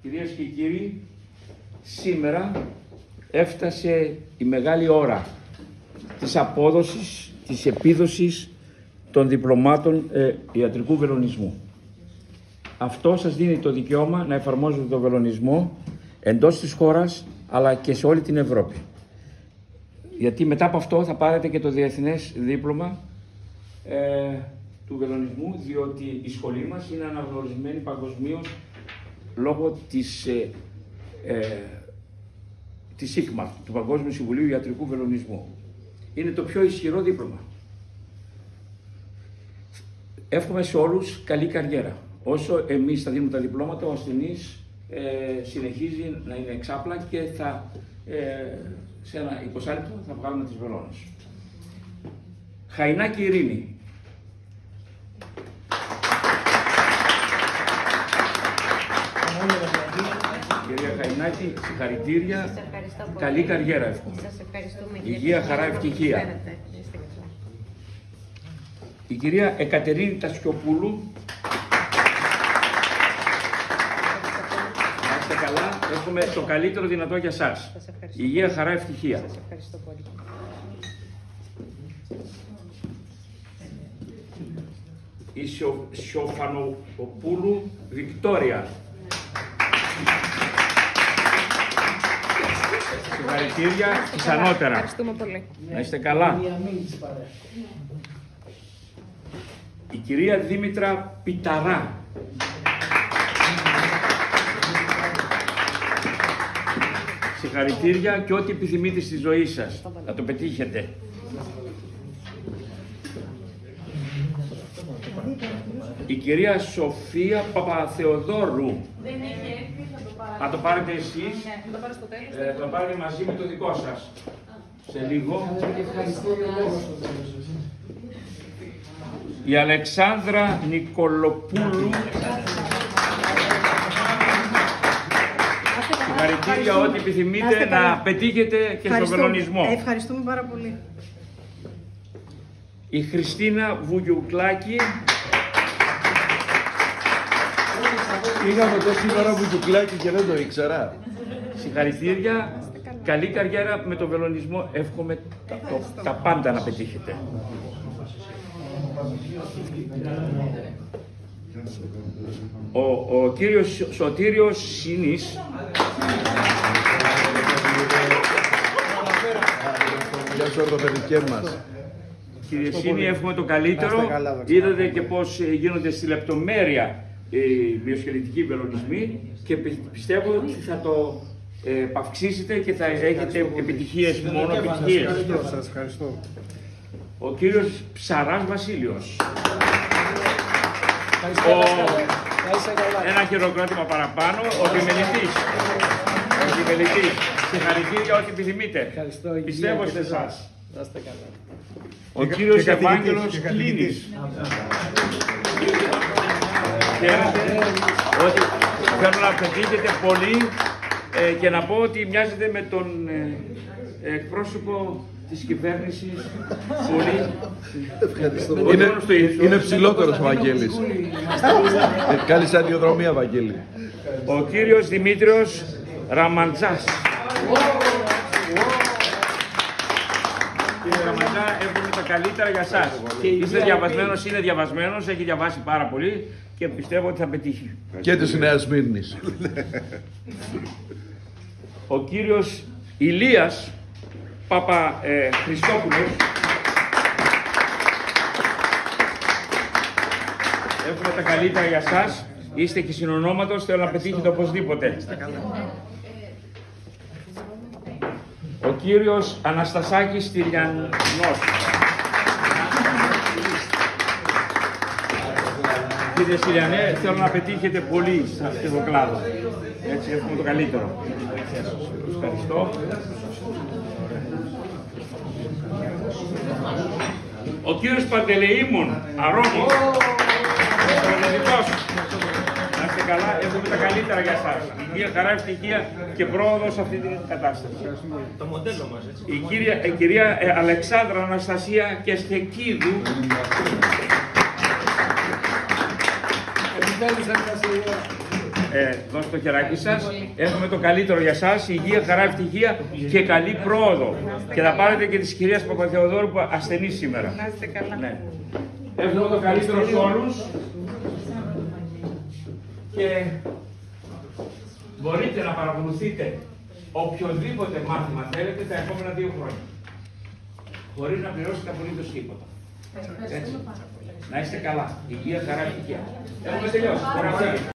Κυρίες και κύριοι, σήμερα έφτασε η μεγάλη ώρα της απόδοσης, της επίδοσης των διπλωμάτων ιατρικού βελονισμού. Αυτό σας δίνει το δικαίωμα να εφαρμόζετε τον βελονισμό εντός της χώρας, αλλά και σε όλη την Ευρώπη. Γιατί μετά από αυτό θα πάρετε και το διεθνές δίπλωμα του βελονισμού, διότι η σχολή μας είναι αναγνωρισμένη παγκοσμίως λόγω της ΣΥΚΜΑ, του Παγκόσμιου Συμβουλίου Ιατρικού Βελονισμού. Είναι το πιο ισχυρό δίπλωμα. Εύχομαι σε όλους καλή καριέρα. Όσο εμείς θα δίνουμε τα διπλώματα, ο ασθενής συνεχίζει να είναι εξάπλα και σε ένα 20 λεπτό θα βγάλουμε τις βελόνες. Χαϊνάκη Ειρήνη. Κυρία Χαϊνάκη, συγχαρητήρια. Καλή καριέρα εύχομαι. Σας ευχαριστούμε. Υγεία, χαρά, ευτυχία. Η κυρία Εκατερίνη Τασιοπούλου. Να είστε καλά. Έχουμε το καλύτερο δυνατό για σας. Υγεία, χαρά, ευτυχία. Σας ευχαριστώ πολύ. Η Σιωφανοπούλου Βικτόρια. Συγχαρητήρια, πιθανότερα. Ευχαριστούμε πολύ. Να είστε καλά. Η κυρία Δήμητρα Πιταρά. Συγχαρητήρια και ό,τι επιθυμείτε στη ζωή σας. Να το πετύχετε. Η κυρία Σοφία Παπαθεοδόρου. Θα το πάρετε εσείς, θα το πάρετε μαζί με το δικό σας. Σε λίγο. Η Αλεξάνδρα Νικολοπούλου. Συγχαρητήρια, ό,τι επιθυμείτε να πετύχετε και στον βελονισμό. Ευχαριστούμε πάρα πολύ. Η Χριστίνα Βουγιουκλάκη. Είχαμε τόση ώρα Βουγιουκλάκη και δεν το ήξερα. Συγχαρητήρια. Καλή καριέρα με τον βελονισμό. Εύχομαι τα πάντα να πετύχετε. Ο κύριος Σωτήριος Σίνης. Γεια σου ορθοπαιδικές μας. Κύριε Σίνη, εύχομαι το καλύτερο. Είδατε και πώς γίνονται στη λεπτομέρεια οι μυοσχελετικοί βελονισμοί και πιστεύω ότι θα το παυξήσετε και θα έχετε επιτυχίες, μόνο επιτυχίες. Σας ευχαριστώ. Ο κύριος Ψαράς Βασίλειος. Ένα χειροκρότημα παραπάνω. Ο επιμελητής. Συγχαρητήρια, ό,τι επιθυμείτε. Πιστεύω σε εσάς. Ο κύριος Ευάγγελος Κλίνης. Χαίρετε. Ότι θέλω να πετύχετε πολύ και να πω ότι μοιάζετε με τον εκπρόσωπο της κυβέρνησης πολύ. Ευχαριστώ. Είναι ψηλότερος ο Βαγγέλης. Καλή σταδιοδρομία, Βαγγέλη. Ο κύριος Δημήτριος Ραμαντζάς. Κύριε Ραμαντζά, εύχομαι τα καλύτερα για σας. Είστε διαβασμένος, είναι διαβασμένος, έχει διαβάσει πάρα πολύ και πιστεύω ότι θα πετύχει. Και της Νέας Σμύρνης. Ο κύριος Ηλίας Χριστόπουλος. Εύχομαι τα καλύτερα για σας. Είστε και συνονόματος, θέλω να πετύχετε οπωσδήποτε. Ο κύριος Αναστασάκης Τηλιανός. Κύριε Τηλιανέ, θέλω να πετύχετε πολύ σε αυτό το κλάδο. Έτσι, εύχομαι το καλύτερο. Ευχαριστώ. Ο κύριος Παντελεήμων Αρώνης. Να είστε καλά, εύχομαι τα καλύτερα για εσάς. Υγεία, χαρά, ευτυχία και πρόοδο σε αυτή την κατάσταση. Το μοντέλο μας, έτσι. Η κυρία Αλεξάνδρα Αναστασία Κεστεκίδου. δώσω το χεράκι σας. Έχουμε το καλύτερο για σας, υγεία, χαρά, ευτυχία και καλή πρόοδο. Και να πάρετε και της κυρίας Παπαθεοδόρου που ασθενεί σήμερα. Να είστε καλά. Ναι. Έχουμε το καλύτερο σε όλους. Και μπορείτε να παρακολουθείτε οποιοδήποτε μάθημα θέλετε τα επόμενα 2 χρόνια. Χωρίς να πληρώσετε απολύτως τίποτα. Έτσι. Να είστε καλά. Υγεία, χαρά, ευτυχία. Έχουμε τελειώσει.